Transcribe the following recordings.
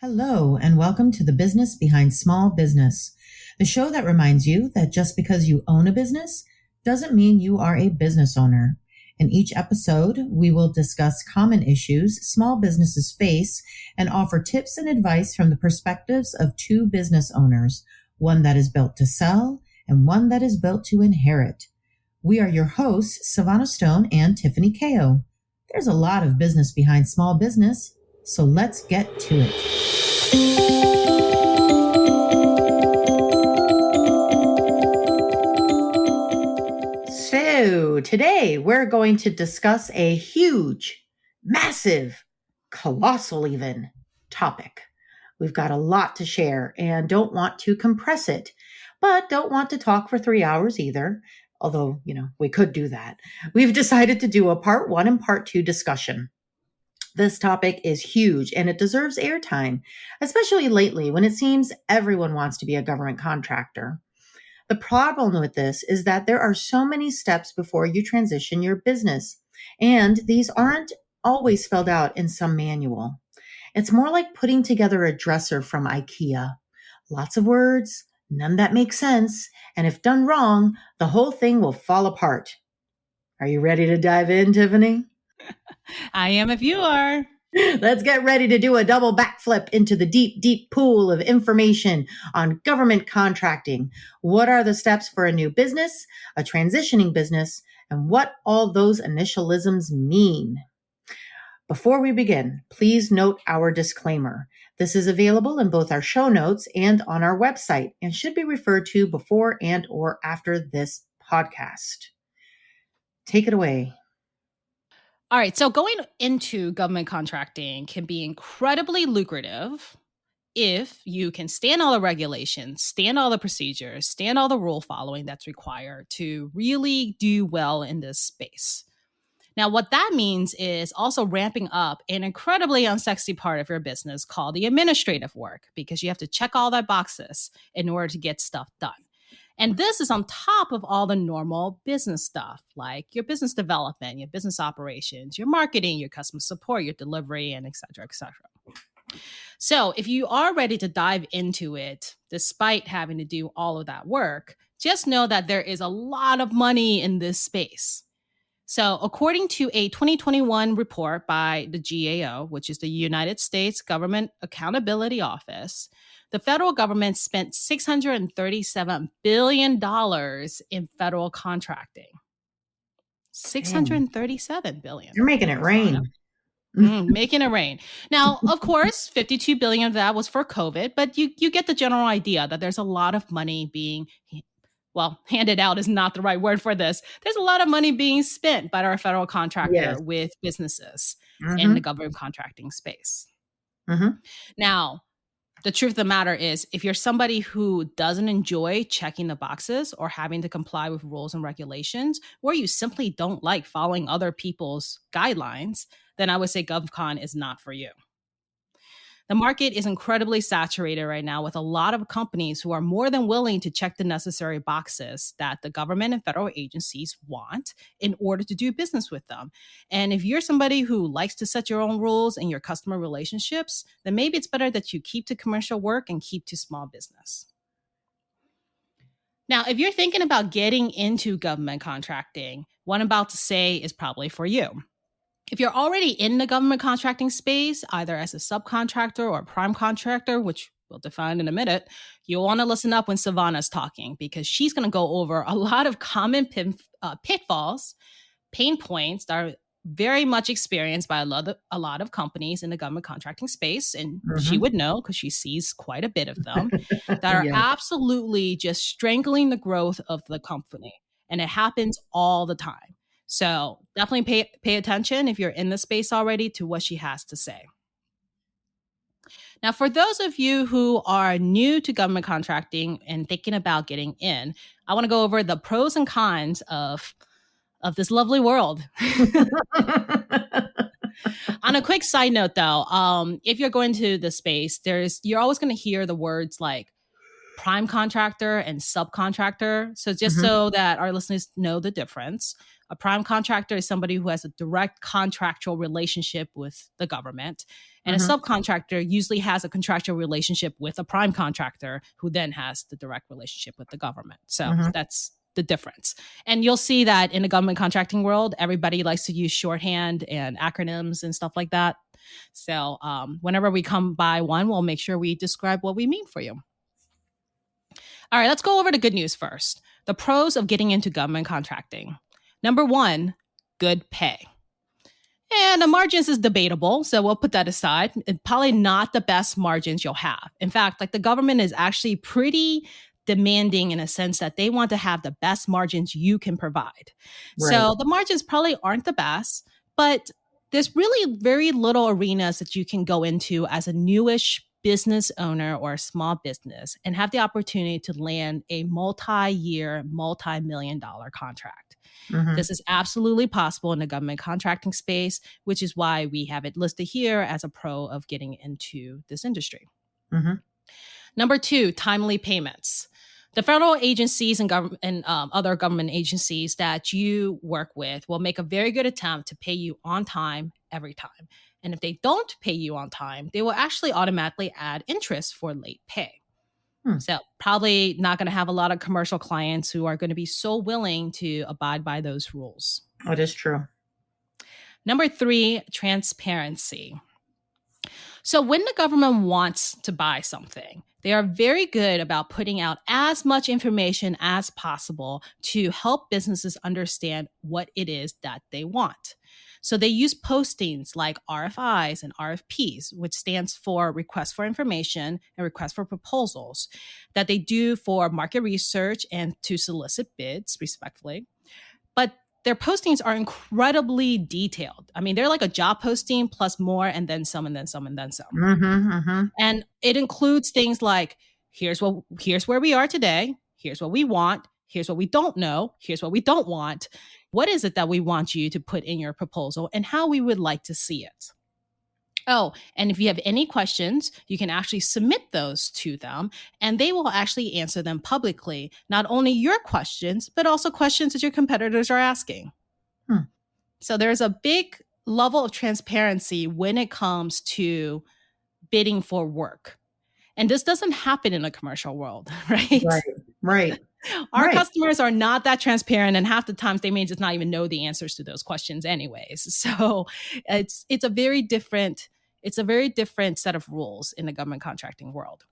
Hello, and welcome to the Business Behind Small Business, the show that reminds you that just because you own a business doesn't mean you are a business owner. In each episode, we will discuss common issues small businesses face and offer tips and advice from the perspectives of two business owners, one that is built to sell and one that is built to inherit. We are your hosts, Savannah Stone and Tiffany Kao. There's a lot of business behind small business, so let's get to it. So today we're going to discuss a huge, massive, colossal even topic. We've got a lot to share and don't want to compress it, but don't want to talk for 3 hours either. Although, we could do that. We've decided to do a part 1 and part 2 discussion. This topic is huge and it deserves airtime, especially lately when it seems everyone wants to be a government contractor. The problem with this is that there are so many steps before you transition your business, and these aren't always spelled out in some manual. It's more like putting together a dresser from IKEA. Lots of words, none that make sense, and if done wrong, the whole thing will fall apart. Are you ready to dive in, Tiffany? I am if you are. Let's get ready to do a double backflip into the deep, deep pool of information on government contracting. What are the steps for a new business, a transitioning business, and what all those initialisms mean? Before we begin, please note our disclaimer. This is available in both our show notes and on our website and should be referred to before and or after this podcast. Take it away. All right. So going into government contracting can be incredibly lucrative if you can stand all the regulations, stand all the procedures, stand all the rule following that's required to really do well in this space. Now, what that means is also ramping up an incredibly unsexy part of your business called the administrative work, because you have to check all the boxes in order to get stuff done. And this is on top of all the normal business stuff, like your business development, your business operations, your marketing, your customer support, your delivery, and et cetera, et cetera. So if you are ready to dive into it, despite having to do all of that work, just know that there is a lot of money in this space. So according to a 2021 report by the GAO, which is the United States Government Accountability Office, the federal government spent $637 billion in federal contracting. $637 billion. You're making it rain. Making it rain. Now, of course, $52 billion of that was for COVID, but you get the general idea that there's a lot of money being, handed out is not the right word for this. There's a lot of money being spent by our federal contractor with businesses in the government contracting space. Now, the truth of the matter is, if you're somebody who doesn't enjoy checking the boxes or having to comply with rules and regulations, or you simply don't like following other people's guidelines, then I would say GovCon is not for you. The market is incredibly saturated right now with a lot of companies who are more than willing to check the necessary boxes that the government and federal agencies want in order to do business with them. And if you're somebody who likes to set your own rules in your customer relationships, then maybe it's better that you keep to commercial work and keep to small business. Now, if you're thinking about getting into government contracting, what I'm about to say is probably for you. If you're already in the government contracting space, either as a subcontractor or a prime contractor, which we'll define in a minute, you'll want to listen up when Savannah's talking, because she's going to go over a lot of common pitfalls, pain points that are very much experienced by a lot of companies in the government contracting space. And she would know, because she sees quite a bit of them, that are absolutely just strangling the growth of the company. And it happens all the time. So definitely pay attention if you're in the space already to what she has to say. Now, for those of you who are new to government contracting and thinking about getting in, I want to go over the pros and cons of this lovely world. On a quick side note, though, if you're going to the space, you're always going to hear the words like prime contractor and subcontractor. So just so that our listeners know the difference, a prime contractor is somebody who has a direct contractual relationship with the government. And a subcontractor usually has a contractual relationship with a prime contractor who then has the direct relationship with the government. So that's the difference. And you'll see that in the government contracting world, everybody likes to use shorthand and acronyms and stuff like that. So whenever we come by one, we'll make sure we describe what we mean for you. All right, let's go over the good news first. The pros of getting into government contracting. Number one, good pay. And the margins is debatable, so we'll put that aside. It's probably not the best margins you'll have. In fact, like the government is actually pretty demanding in a sense that they want to have the best margins you can provide. Right. So the margins probably aren't the best, but there's really very little arenas that you can go into as a newish business owner or a small business and have the opportunity to land a multi-year, multi-million-dollar contract. This is absolutely possible in the government contracting space, which is why we have it listed here as a pro of getting into this industry. Number two, timely payments. The federal agencies and other government agencies that you work with will make a very good attempt to pay you on time every time. And if they don't pay you on time, they will actually automatically add interest for late pay. So probably not going to have a lot of commercial clients who are going to be so willing to abide by those rules. That is true. Number three, transparency. So when the government wants to buy something, they are very good about putting out as much information as possible to help businesses understand what it is that they want. So they use postings like RFIs and RFPs, which stands for Request for Information and Request for Proposals, that they do for market research and to solicit bids, respectively. But their postings are incredibly detailed. I mean, they're like a job posting plus more and then some and then some and then some. And it includes things like, here's where we are today. Here's what we want. Here's what we don't know. Here's what we don't want. What is it that we want you to put in your proposal and how we would like to see it? Oh, and if you have any questions, you can actually submit those to them and they will actually answer them publicly. Not only your questions, but also questions that your competitors are asking. So there's a big level of transparency when it comes to bidding for work. And this doesn't happen in the commercial world, right? Right. Our customers are not that transparent, and half the times they may just not even know the answers to those questions anyways. So it's a very different set of rules in the government contracting world.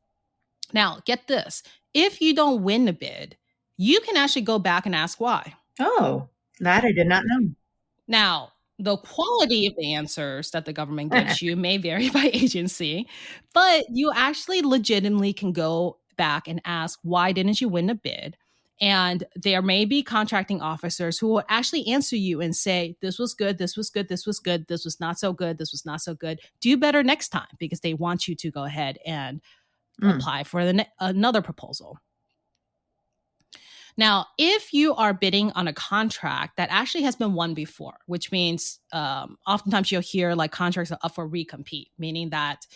Now, get this. If you don't win the bid, you can actually go back and ask why. Oh, that I did not know. Now, the quality of the answers that the government gives you may vary by agency, but you actually legitimately can go back and ask, why didn't you win the bid? And there may be contracting officers who will actually answer you and say, this was good, this was good, this was good, this was not so good, this was not so good. Do better next time, because they want you to go ahead and apply for another proposal. Now, if you are bidding on a contract that actually has been won before, which means oftentimes you'll hear like contracts are up for recompete, meaning that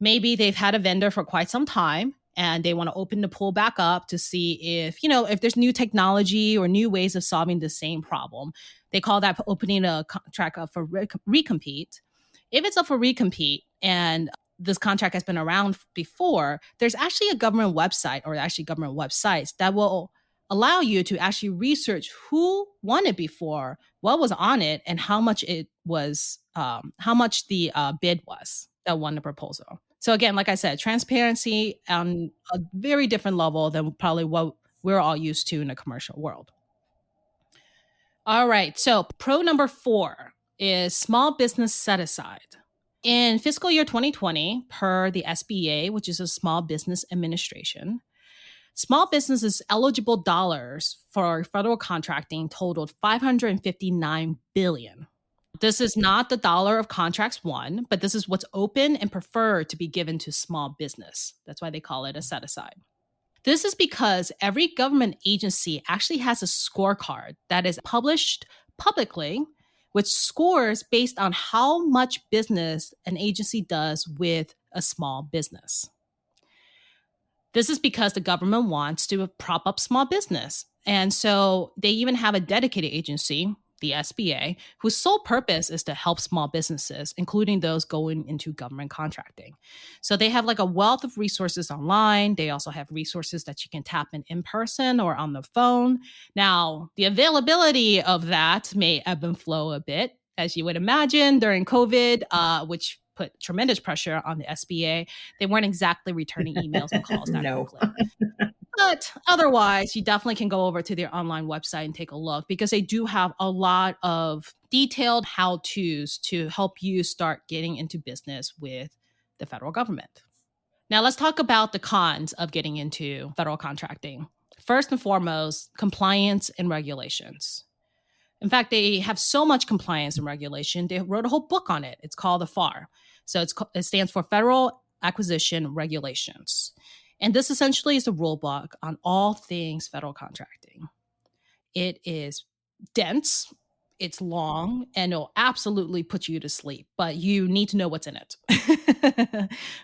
maybe they've had a vendor for quite some time and they want to open the pool back up to see if there's new technology or new ways of solving the same problem. They call that opening a contract up for recompete. If it's up for recompete and this contract has been around before, there's actually a government website or actually government websites that will allow you to actually research who won it before, what was on it, and how much it was, how much the bid was that won the proposal. So again, like I said, transparency on a very different level than probably what we're all used to in the commercial world. All right, so pro number 4 is small business set aside. In fiscal year 2020, per the SBA, which is a Small Business Administration, small businesses eligible dollars for federal contracting totaled $559 billion. This is not the dollar of contracts won, but this is what's open and preferred to be given to small business. That's why they call it a set aside. This is because every government agency actually has a scorecard that is published publicly, which scores based on how much business an agency does with a small business. This is because the government wants to prop up small business. And so they even have a dedicated agency, the SBA, whose sole purpose is to help small businesses, including those going into government contracting. So they have like a wealth of resources online. They also have resources that you can tap in person or on the phone. Now, the availability of that may ebb and flow a bit, as you would imagine during COVID, which put tremendous pressure on the SBA. They weren't exactly returning emails and calls that No. quickly. But otherwise, you definitely can go over to their online website and take a look, because they do have a lot of detailed how-tos to help you start getting into business with the federal government. Now, let's talk about the cons of getting into federal contracting. First and foremost, compliance and regulations. In fact, they have so much compliance and regulation, they wrote a whole book on it. It's called the FAR. So it stands for Federal Acquisition Regulations. And this essentially is the rule book on all things federal contracting. It is dense, it's long, and it'll absolutely put you to sleep, but you need to know what's in it.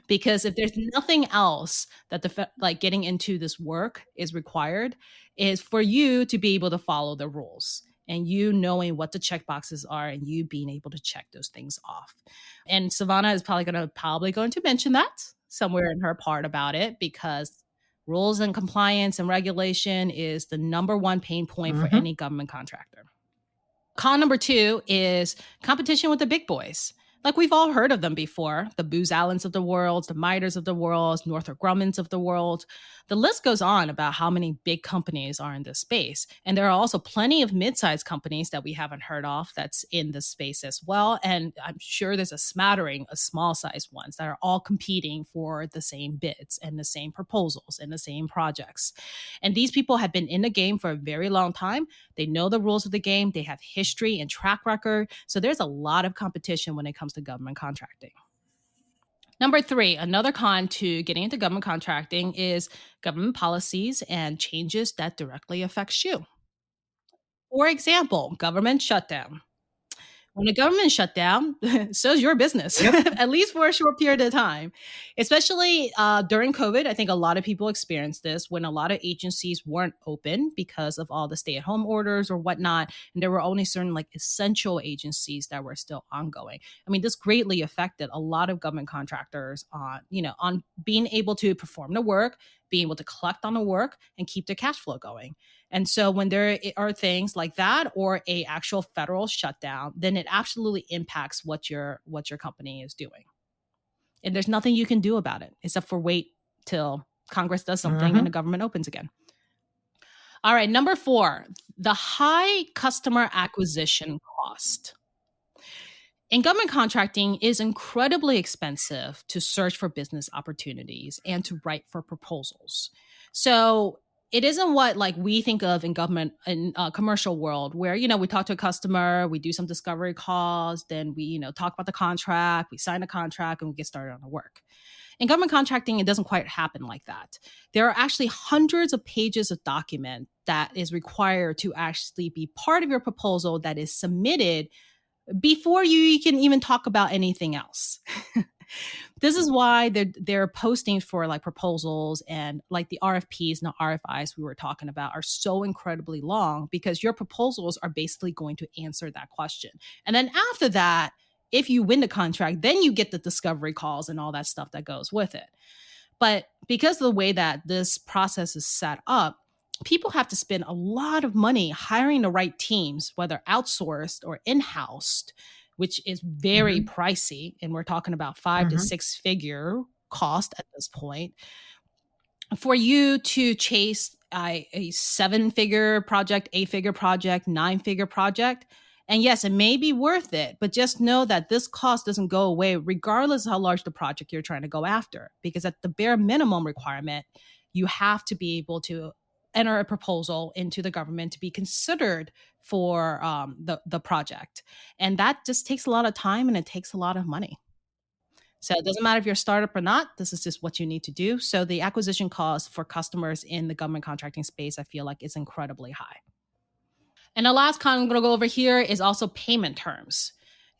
Because if there's nothing else that like getting into this work is required, is for you to be able to follow the rules, and you knowing what the checkboxes are and you being able to check those things off. And Savannah is probably going to mention that somewhere in her part about it, because rules and compliance and regulation is the number one pain point for any government contractor. Con number 2 is competition with the big boys. Like, we've all heard of them before, the Booz Allens of the world, the Miters of the world, Northrop Grummans of the world. The list goes on about how many big companies are in this space. And there are also plenty of mid-sized companies that we haven't heard of that's in this space as well. And I'm sure there's a smattering of small-sized ones that are all competing for the same bids and the same proposals and the same projects. And these people have been in the game for a very long time. They know the rules of the game. They have history and track record. So there's a lot of competition when it comes to government contracting. Number 3, another con to getting into government contracting is government policies and changes that directly affects you. For example, government shutdown. When the government shut down, so is your business, at least for a short period of time. Especially during COVID, I think a lot of people experienced this when a lot of agencies weren't open because of all the stay-at-home orders or whatnot, and there were only certain like essential agencies that were still ongoing. I mean, this greatly affected a lot of government contractors on being able to perform the work, being able to collect on the work, and keep their cash flow going. And so when there are things like that or a actual federal shutdown, then it absolutely impacts what your company is doing. And there's nothing you can do about it except for wait till Congress does something and the government opens again. All right, number 4, the high customer acquisition cost. In government contracting, it is incredibly expensive to search for business opportunities and to write for proposals. So it isn't what like we think of in government in commercial world where, we talk to a customer, we do some discovery calls, then we, talk about the contract, we sign a contract, and we get started on the work. In government contracting, it doesn't quite happen like that. There are actually hundreds of pages of document that is required to actually be part of your proposal that is submitted before you can even talk about anything else. This is why they're posting for like proposals and like the RFPs and the RFIs we were talking about are so incredibly long, because your proposals are basically going to answer that question. And then after that, if you win the contract, then you get the discovery calls and all that stuff that goes with it. But because of the way that this process is set up, people have to spend a lot of money hiring the right teams, whether outsourced or in-housed, which is very pricey. And we're talking about 5 to 6 figure cost at this point. For you to chase a 7-figure project, 8-figure project, 9-figure project, and yes, it may be worth it, but just know that this cost doesn't go away regardless of how large the project you're trying to go after. Because at the bare minimum requirement, you have to be able to enter a proposal into the government to be considered for the project. And that just takes a lot of time and it takes a lot of money. So it doesn't matter if you're a startup or not, this is just what you need to do. So the acquisition cost for customers in the government contracting space, I feel like is incredibly high. And the last con I'm going to go over here is also payment terms.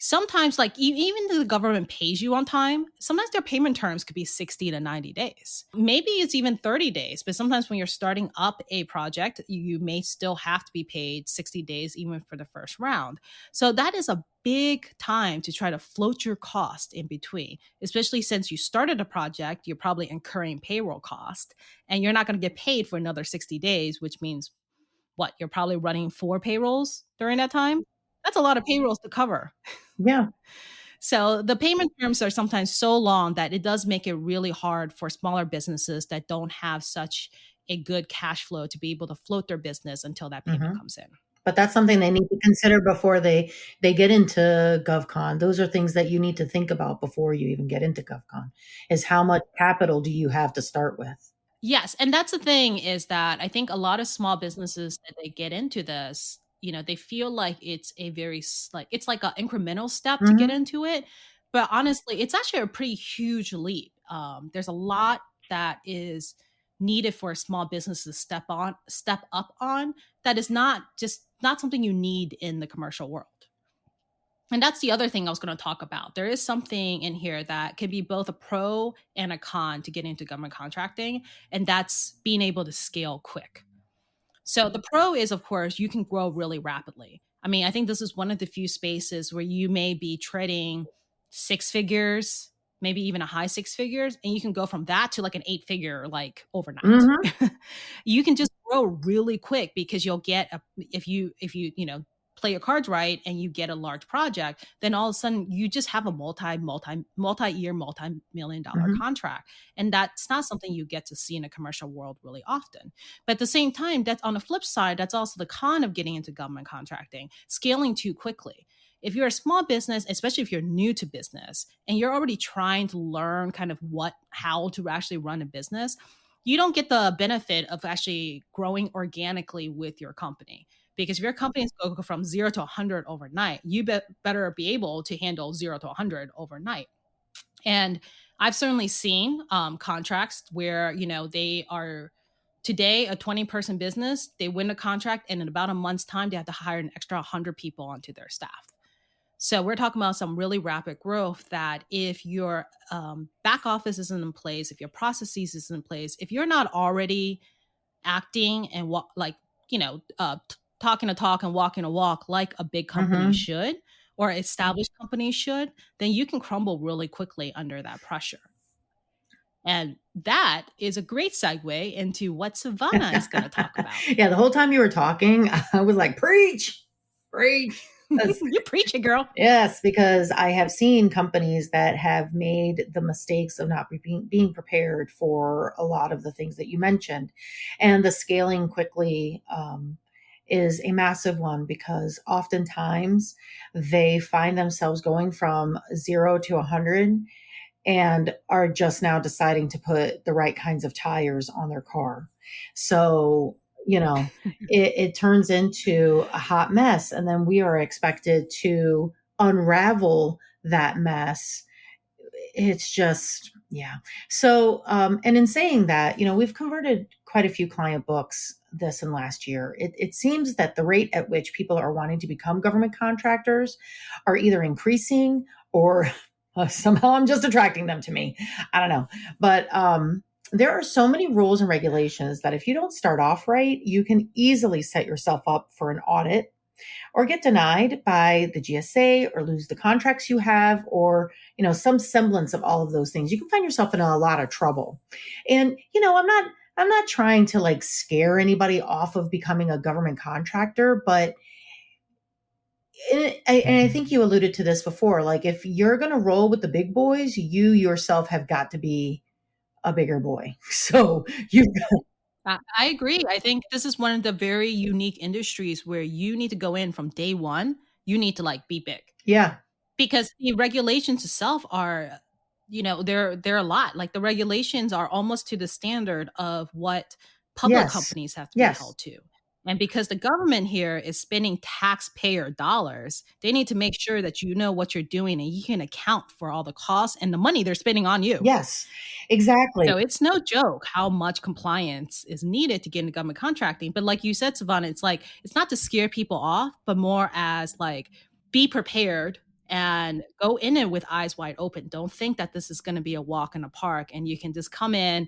sometimes like even though the government pays you on time, sometimes their payment terms could be 60 to 90 days. Maybe it's even 30 days, but sometimes when you're starting up a project, you may still have to be paid 60 days even for the first round. So that is a big time to try to float your cost in between, especially since you started a project, you're probably incurring payroll cost and you're not going to get paid for another 60 days, which means what? You're probably running 4 payrolls during that time. That's a lot of payrolls to cover. Yeah. So the payment terms are sometimes so long that it does make it really hard for smaller businesses that don't have such a good cash flow to be able to float their business until that payment comes in. But that's something they need to consider before they get into GovCon. Those are things that you need to think about before you even get into GovCon, is how much capital do you have to start with? Yes. And that's the thing, is that I think a lot of small businesses that they get into this, they feel like it's a very it's like an incremental step to get into it. But honestly, it's actually a pretty huge leap. There's a lot that is needed for a small business to step up on, that is not something you need in the commercial world. And that's the other thing I was going to talk about. There is something in here that can be both a pro and a con to get into government contracting, and that's being able to scale quick. So the pro is, of course, you can grow really rapidly. I mean, I think this is one of the few spaces where you may be trading 6 figures, maybe even a high 6 figures, and you can go from that to like an 8-figure like overnight. You can just grow really quick because you'll get if you play your cards right and you get a large project, then all of a sudden you just have a multi-year, multi-million-dollar contract. And that's not something you get to see in a commercial world really often. But at the same time, that's on the flip side, that's also the con of getting into government contracting, scaling too quickly. If you're a small business, especially if you're new to business and you're already trying to learn kind of how to actually run a business, you don't get the benefit of actually growing organically with your company. Because if your company is going from 0 to 100 overnight, you better be able to handle 0 to 100 overnight. And I've certainly seen contracts where, they are today a 20-person business, they win a contract, and in about a month's time, they have to hire an extra 100 people onto their staff. So we're talking about some really rapid growth that if your back office isn't in place, if your processes isn't in place, if you're not already acting and talking a talk and walking a walk like a big company should, or established companies should, then you can crumble really quickly under that pressure. And that is a great segue into what Savannah is going to talk about. Yeah, the whole time you were talking, I was like, preach. You're preaching, girl. Yes, because I have seen companies that have made the mistakes of not being prepared for a lot of the things that you mentioned. And the scaling quickly is a massive one, because oftentimes they find themselves going from 0 to 100 and are just now deciding to put the right kinds of tires on their car. So, it turns into a hot mess. And then we are expected to unravel that mess. It's just, yeah. So, and in saying that, we've converted quite a few client books this and last year. It seems that the rate at which people are wanting to become government contractors are either increasing or somehow I'm just attracting them to me. I don't know. But there are so many rules and regulations that if you don't start off right, you can easily set yourself up for an audit or get denied by the GSA or lose the contracts you have, or, some semblance of all of those things. You can find yourself in a lot of trouble. And, I'm not trying to like scare anybody off of becoming a government contractor, but and I think you alluded to this before, like if you're going to roll with the big boys, you yourself have got to be a bigger boy. So I agree. I think this is one of the very unique industries where you need to go in from day one. You need to like be big. Yeah. Because the regulations itself are, they're a lot. Like the regulations are almost to the standard of what public companies have to be held to. And because the government here is spending taxpayer dollars, they need to make sure that you know what you're doing and you can account for all the costs and the money they're spending on you. Yes, exactly. So it's no joke how much compliance is needed to get into government contracting. But like you said, Savannah, it's like, it's not to scare people off, but more as like, be prepared and go in it with eyes wide open. Don't think that this is going to be a walk in the park and you can just come in,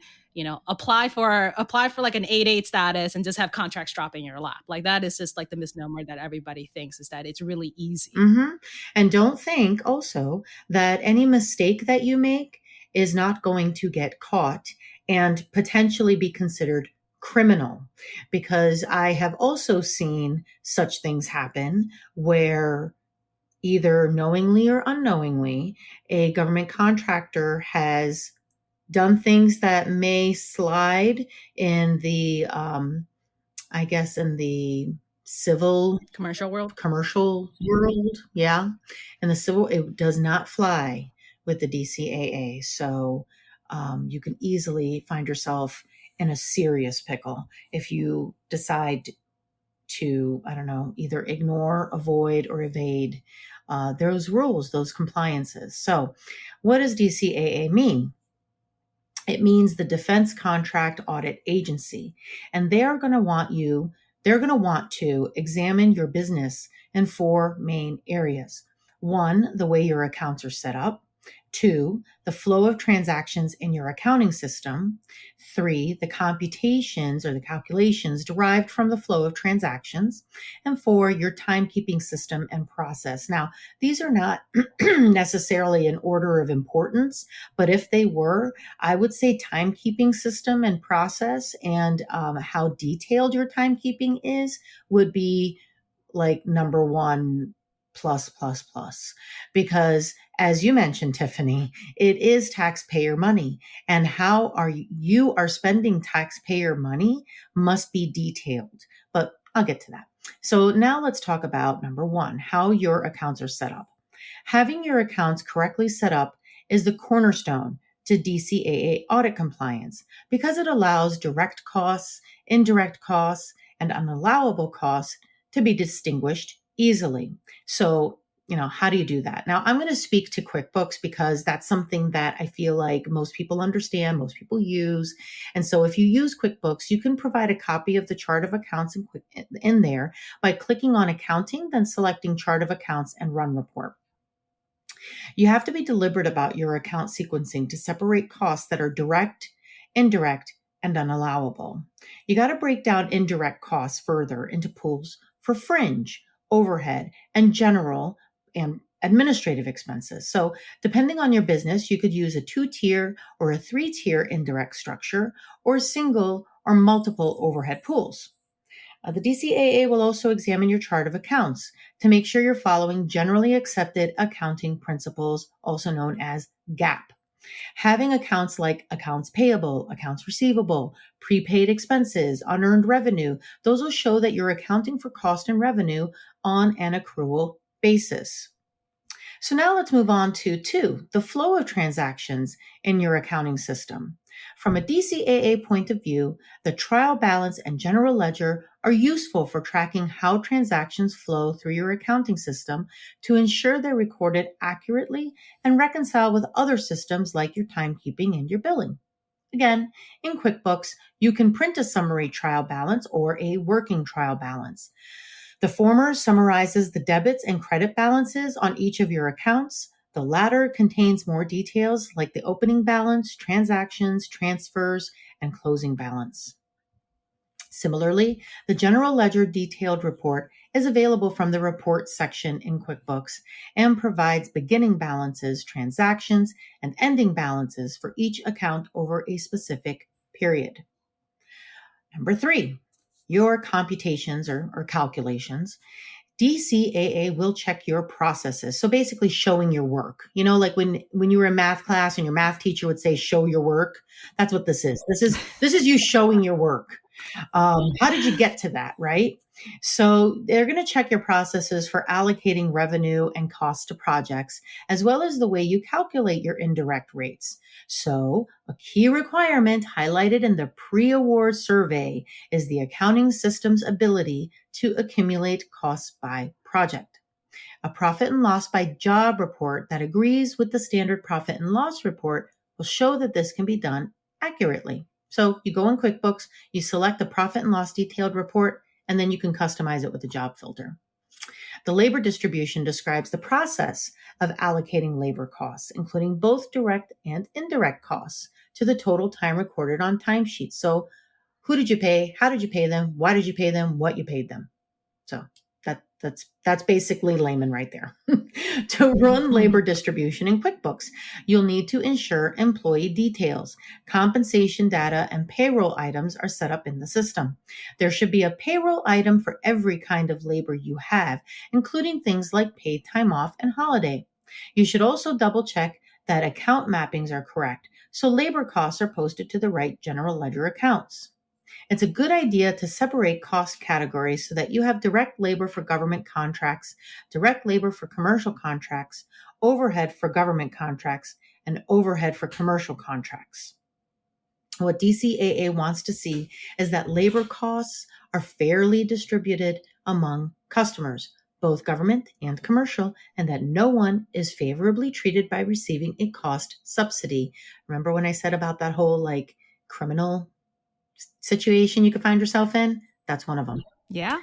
apply for like an 8-8 status and just have contracts drop in your lap. Like that is just like the misnomer that everybody thinks, is that it's really easy. Mm-hmm. And don't think also that any mistake that you make is not going to get caught and potentially be considered criminal, because I have also seen such things happen where either knowingly or unknowingly, a government contractor has done things that may slide in the, I guess, in the civil Commercial world. Yeah. And the civil, it does not fly with the DCAA. So you can easily find yourself in a serious pickle if you decide to, I don't know, either ignore, avoid, or evade those rules, those compliances. So what does DCAA mean? It means the Defense Contract Audit Agency, and they're going to want to examine your business in 4 main areas. 1, the way your accounts are set up. 2, the flow of transactions in your accounting system. 3, the computations or the calculations derived from the flow of transactions. And 4, your timekeeping system and process. Now, these are not necessarily in order of importance, but if they were, I would say timekeeping system and process and how detailed your timekeeping is would be like number 1 plus, because as you mentioned, Tiffany, it is taxpayer money, and how you are spending taxpayer money must be detailed, but I'll get to that. So now let's talk about number 1, how your accounts are set up. Having your accounts correctly set up is the cornerstone to DCAA audit compliance, because it allows direct costs, indirect costs, and unallowable costs to be distinguished easily. So, how do you do that? Now, I'm going to speak to QuickBooks because that's something that I feel like most people understand, most people use. And so if you use QuickBooks, you can provide a copy of the chart of accounts in there by clicking on accounting, then selecting chart of accounts and run report. You have to be deliberate about your account sequencing to separate costs that are direct, indirect, and unallowable. You got to break down indirect costs further into pools for fringe, overhead, and general and administrative expenses. So depending on your business, you could use a 2-tier or a 3-tier indirect structure, or single or multiple overhead pools. The DCAA will also examine your chart of accounts to make sure you're following generally accepted accounting principles, also known as GAAP. Having accounts like accounts payable, accounts receivable, prepaid expenses, unearned revenue, those will show that you're accounting for cost and revenue on an accrual basis. So now let's move on to 2, the flow of transactions in your accounting system. From a DCAA point of view, the trial balance and general ledger are useful for tracking how transactions flow through your accounting system to ensure they're recorded accurately and reconcile with other systems like your timekeeping and your billing. Again, in QuickBooks, you can print a summary trial balance or a working trial balance. The former summarizes the debits and credit balances on each of your accounts. The latter contains more details like the opening balance, transactions, transfers, and closing balance. Similarly, the general ledger detailed report is available from the Reports section in QuickBooks and provides beginning balances, transactions, and ending balances for each account over a specific period. Number 3, your computations or calculations. DCAA will check your processes. So basically showing your work. Like when you were in math class and your math teacher would say, show your work. That's what this is. This is you showing your work. How did you get to that, right? So they're going to check your processes for allocating revenue and costs to projects, as well as the way you calculate your indirect rates. So a key requirement highlighted in the pre-award survey is the accounting system's ability to accumulate costs by project. A profit and loss by job report that agrees with the standard profit and loss report will show that this can be done accurately. So you go in QuickBooks, you select the profit and loss detailed report, and then you can customize it with the job filter. The labor distribution describes the process of allocating labor costs, including both direct and indirect costs, to the total time recorded on timesheets. So who did you pay? How did you pay them? Why did you pay them? What you paid them? So that's basically layman right there. To run labor distribution in QuickBooks, you'll need to ensure employee details, compensation data, and payroll items are set up in the system. There should be a payroll item for every kind of labor you have, including things like paid time off and holiday. You should also double check that account mappings are correct, so labor costs are posted to the right general ledger accounts. It's a good idea to separate cost categories so that you have direct labor for government contracts, direct labor for commercial contracts, overhead for government contracts, and overhead for commercial contracts. What DCAA wants to see is that labor costs are fairly distributed among customers, both government and commercial, and that no one is favorably treated by receiving a cost subsidy. Remember when I said about that whole criminal situation you could find yourself in? That's one of them. Yeah.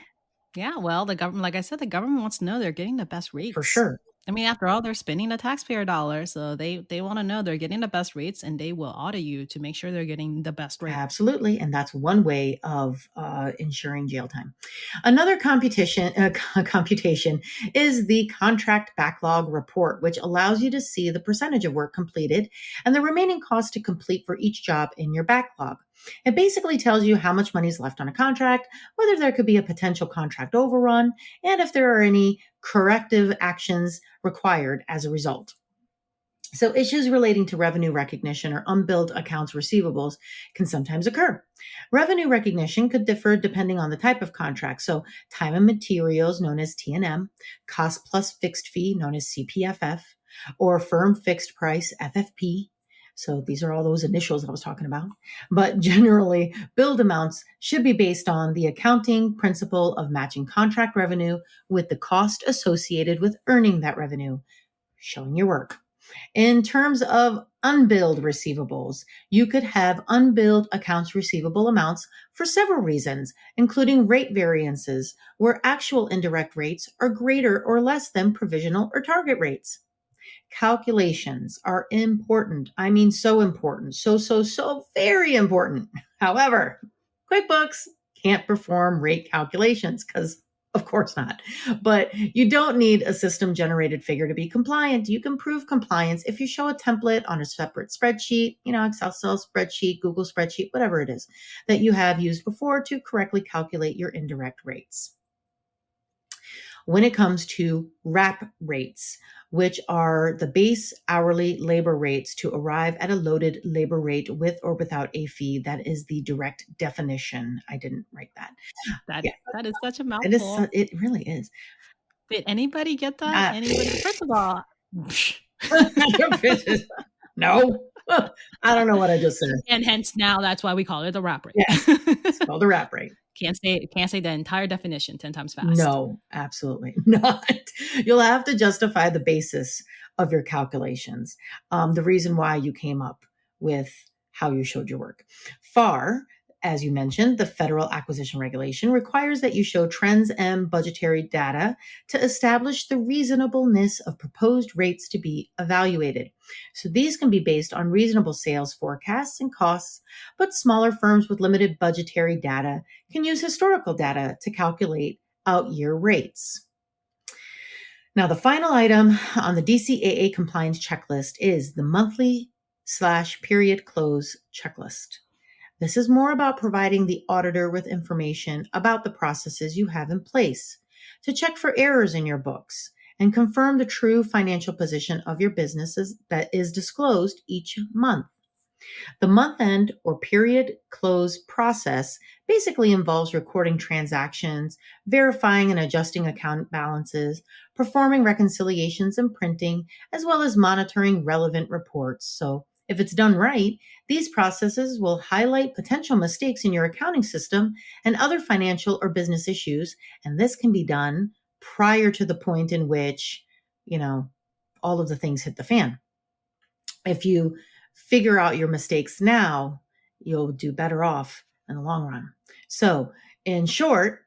Well, the government, like I said, the government wants to know they're getting the best rates. For sure. I mean, after all, they're spending the taxpayer dollars, so they want to know they're getting the best rates, and they will audit you to make sure they're getting the best rate. Absolutely, and that's one way of ensuring jail time. Another computation is the contract backlog report, which allows you to see the percentage of work completed and the remaining cost to complete for each job in your backlog. It basically tells you how much money is left on a contract, whether there could be a potential contract overrun, and if there are any corrective actions required as a result. So issues relating to revenue recognition or unbilled accounts receivables can sometimes occur. Revenue recognition could differ depending on the type of contract. So time and materials, known as T&M, cost plus fixed fee, known as CPFF, or firm fixed price, FFP. So these are all those initials I was talking about. But generally, billed amounts should be based on the accounting principle of matching contract revenue with the cost associated with earning that revenue, showing your work. In terms of unbilled receivables, you could have unbilled accounts receivable amounts for several reasons, including rate variances, where actual indirect rates are greater or less than provisional or target rates. Calculations are important. I mean, so important. So very important. However, QuickBooks can't perform rate calculations because, of course not. But you don't need a system-generated figure to be compliant. You can prove compliance if you show a template on a separate spreadsheet, Excel spreadsheet, Google spreadsheet, whatever it is that you have used before to correctly calculate your indirect rates. When it comes to wrap rates, which are the base hourly labor rates to arrive at a loaded labor rate with or without a fee, that is the direct definition. I didn't write that. That is such a mouthful. It really is. Did anybody get that? Anybody? First of all, no. I don't know what I just said. And hence now that's why we call it the wrap rate. Yeah, it's called the wrap rate. Can't say the entire definition 10 times fast. No, absolutely not. You'll have to justify the basis of your calculations, the reason why you came up with how you showed your work. FAR, as you mentioned, the Federal Acquisition Regulation requires that you show trends and budgetary data to establish the reasonableness of proposed rates to be evaluated. So these can be based on reasonable sales forecasts and costs, but smaller firms with limited budgetary data can use historical data to calculate out-year rates. Now, the final item on the DCAA compliance checklist is the monthly/period close checklist. This is more about providing the auditor with information about the processes you have in place to check for errors in your books and confirm the true financial position of your businesses that is disclosed each month. The month-end or period close process basically involves recording transactions, verifying and adjusting account balances, performing reconciliations and printing, as well as monitoring relevant reports. So if it's done right, these processes will highlight potential mistakes in your accounting system and other financial or business issues. And this can be done prior to the point in which, all of the things hit the fan. If you figure out your mistakes now, you'll do better off in the long run. So In short,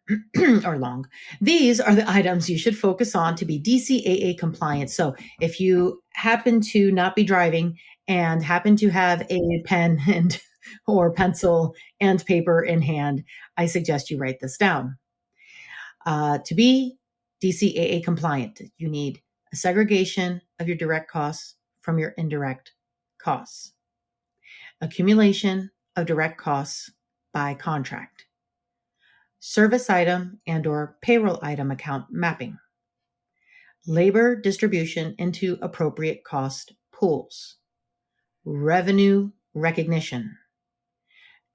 or long, these are the items you should focus on to be DCAA compliant. So if you happen to not be driving and happen to have a pen and or pencil and paper in hand, I suggest you write this down. To be DCAA compliant, you need a segregation of your direct costs from your indirect costs, accumulation of direct costs by contract, service item and or payroll item account mapping, labor distribution into appropriate cost pools, revenue recognition,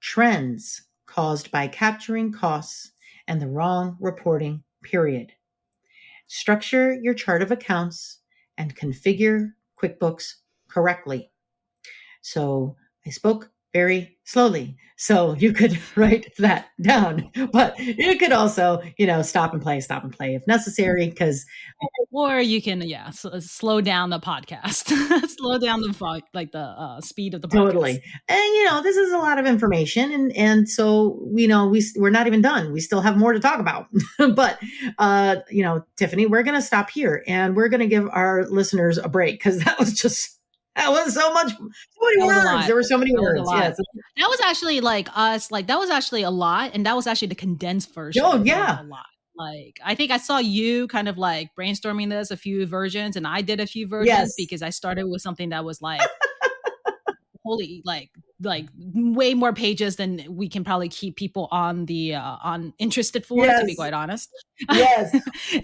trends caused by capturing costs and the wrong reporting period. Structure your chart of accounts and configure QuickBooks correctly. So I spoke very slowly, so you could write that down, but you could also, stop and play if necessary, because or you can, slow down the podcast, slow down the speed of the podcast. Totally. And, this is a lot of information. And so, we're not even done. We still have more to talk about. But, Tiffany, we're going to stop here and we're going to give our listeners a break because that was so many words. There were so many words. Yes. That was actually that was actually a lot. And that was actually the condensed version. Oh, yeah. A lot. I think I saw you kind of brainstorming this, a few versions, and I did a few versions because I started with something that was holy, way more pages than we can probably keep people on the interested for, to be quite honest. Yes.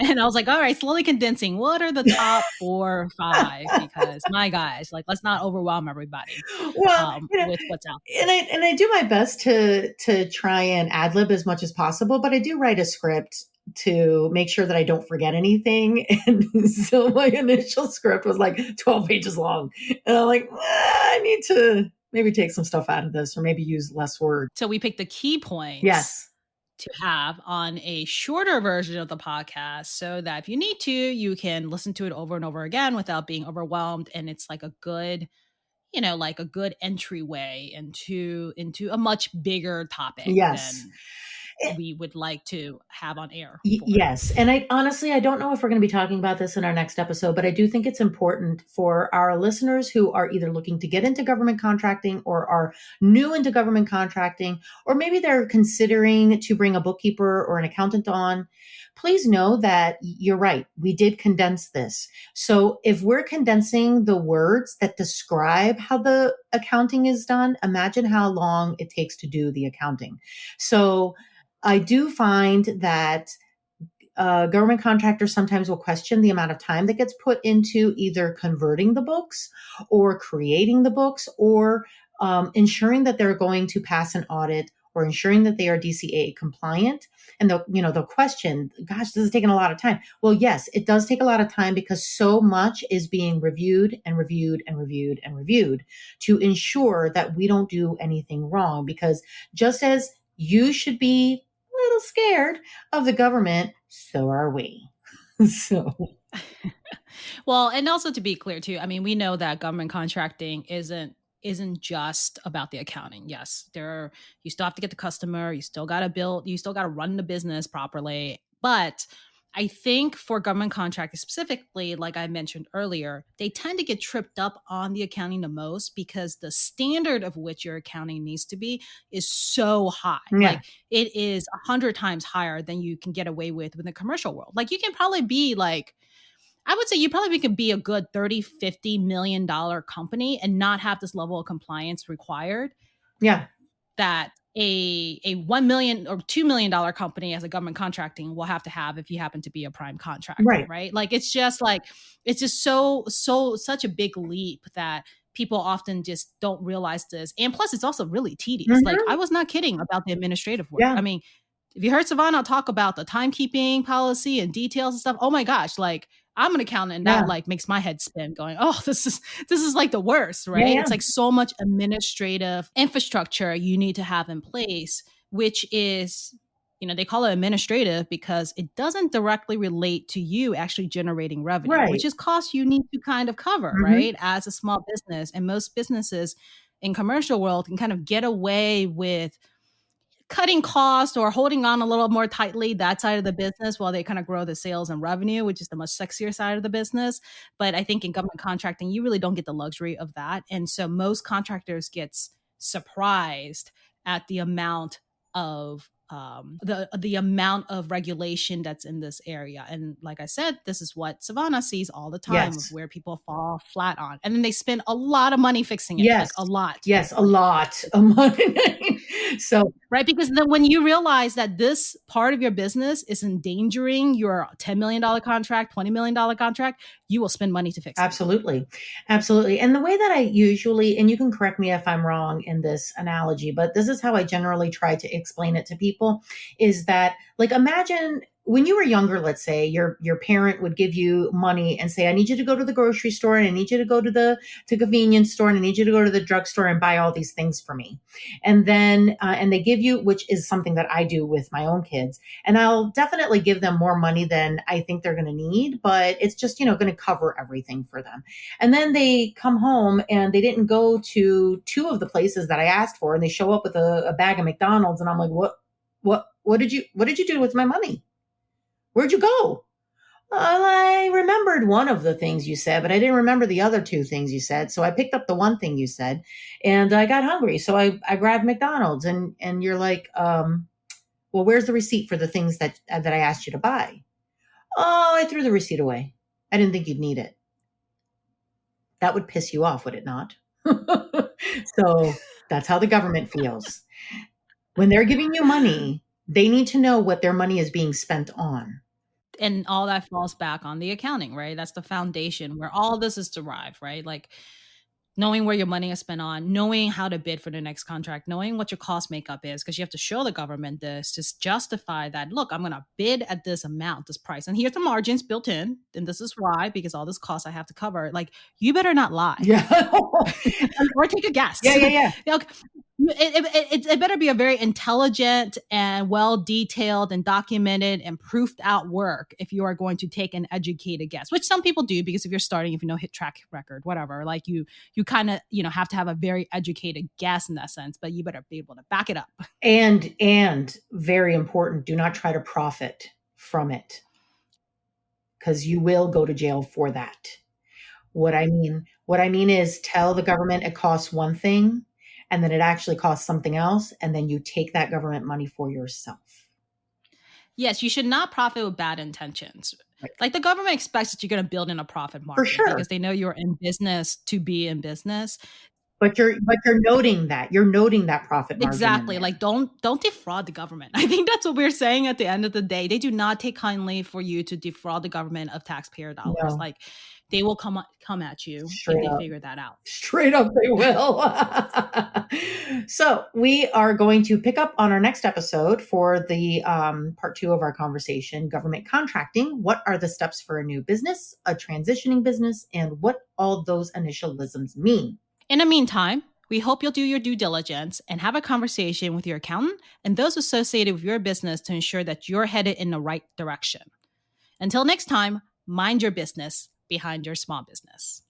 And I was like, all right, slowly condensing. What are the top 4 or 5? Because my guys, let's not overwhelm everybody with what's out there. And I do my best to try and ad lib as much as possible, but I do write a script to make sure that I don't forget anything. And so my initial script was 12 pages long. And I'm like, I need to maybe take some stuff out of this or maybe use less words. So we picked the key points. Yes. To have on a shorter version of the podcast so that if you need to, you can listen to it over and over again without being overwhelmed. And it's a good, a good entryway into a much bigger topic than we would like to have on air. Yes. And I don't know if we're going to be talking about this in our next episode, but I do think it's important for our listeners who are either looking to get into government contracting or are new into government contracting, or maybe they're considering to bring a bookkeeper or an accountant on. Please know that you're right. We did condense this. So if we're condensing the words that describe how the accounting is done, imagine how long it takes to do the accounting. So I do find that government contractors sometimes will question the amount of time that gets put into either converting the books or creating the books or ensuring that they're going to pass an audit or ensuring that they are DCAA compliant. And they'll question, gosh, this is taking a lot of time. Well, yes, it does take a lot of time because so much is being reviewed and reviewed and reviewed and reviewed to ensure that we don't do anything wrong. Because just as you should be a little scared of the government, so are we. Well, and also to be clear too, I mean, we know that government contracting isn't just about the accounting. Yes, you still have to get the customer, you still got to build, you still got to run the business properly. But I think for government contracting specifically, like I mentioned earlier, they tend to get tripped up on the accounting the most because the standard of which your accounting needs to be is so high. Yeah. It is 100 times higher than you can get away with in the commercial world. You can probably be I would say you probably could be a good $30-50 million company and not have this level of compliance required. Yeah. That a $1 million or $2 million company as a government contracting will have to have if you happen to be a prime contractor, right? It's just such a big leap that people often just don't realize this. And plus it's also really tedious. Mm-hmm. I was not kidding about the administrative work. Yeah. I mean, if you heard Savannah talk about the timekeeping policy and details and stuff, oh my gosh, I'm an accountant and that makes my head spin going, oh, this is the worst, right? Yeah. It's so much administrative infrastructure you need to have in place, which is, they call it administrative because it doesn't directly relate to you actually generating revenue, which is costs you need to kind of cover, right? As a small business. And most businesses in commercial world can kind of get away with cutting costs or holding on a little more tightly that side of the business while they kind of grow the sales and revenue, which is the much sexier side of the business. But I think in government contracting, you really don't get the luxury of that. And so most contractors gets surprised at the amount of the amount of regulation that's in this area. And like I said, this is what Savannah sees all the time, of where people fall flat on. And then they spend a lot of money fixing it, like a lot. Yes, a lot of money. So, right, because then when you realize that this part of your business is endangering your $10 million contract, $20 million contract, you will spend money to fix it. Absolutely. Absolutely. And the way that I usually, and you can correct me if I'm wrong in this analogy, but this is how I generally try to explain it to people, is that, like, imagine when you were younger, let's say your parent would give you money and say, I need you to go to the grocery store, and I need you to go to the convenience store, and I need you to go to the drugstore and buy all these things for me. And then, and they give you, which is something that I do with my own kids, and I'll definitely give them more money than I think they're going to need, but it's just, going to cover everything for them. And then they come home and they didn't go to 2 of the places that I asked for, and they show up with a bag of McDonald's, and I'm like, what did you do with my money? Where'd you go? Well, I remembered one of the things you said, but I didn't remember the other 2 things you said. So I picked up the one thing you said, and I got hungry. So I grabbed McDonald's, and you're like, well, where's the receipt for the things that I asked you to buy? Oh, I threw the receipt away. I didn't think you'd need it. That would piss you off, would it not? So that's how the government feels. When they're giving you money, they need to know what their money is being spent on. And all that falls back on the accounting, right? That's the foundation where all this is derived, right? Like knowing where your money is spent on, knowing how to bid for the next contract, knowing what your cost makeup is, because you have to show the government this to justify that, look, I'm going to bid at this amount, this price. And here's the margins built in. And this is why, because all this cost I have to cover. Like, you better not lie. Yeah. Or take a guess. Yeah. It better be a very intelligent and well-detailed and documented and proofed out work if you are going to take an educated guess, which some people do, because if you're starting, if you know, hit track record, whatever, like you kind of, have to have a very educated guess in that sense, but you better be able to back it up. And very important, do not try to profit from it, because you will go to jail for that. What I mean is, tell the government it costs one thing, and then it actually costs something else, and then you take that government money for yourself. Yes, you should not profit with bad intentions. Right. Like, the government expects that you're going to build in a profit margin, for sure, because they know you're in business to be in business. But you're noting that profit margin. Exactly. Like, don't defraud the government. I think that's what we're saying at the end of the day. They do not take kindly for you to defraud the government of taxpayer dollars. No. Like, they will come at you if they figure that out. Straight up, they will. So we are going to pick up on our next episode for the part 2 of our conversation, government contracting. What are the steps for a new business, a transitioning business, and what all those initialisms mean? In the meantime, we hope you'll do your due diligence and have a conversation with your accountant and those associated with your business to ensure that you're headed in the right direction. Until next time, mind your business behind your small business.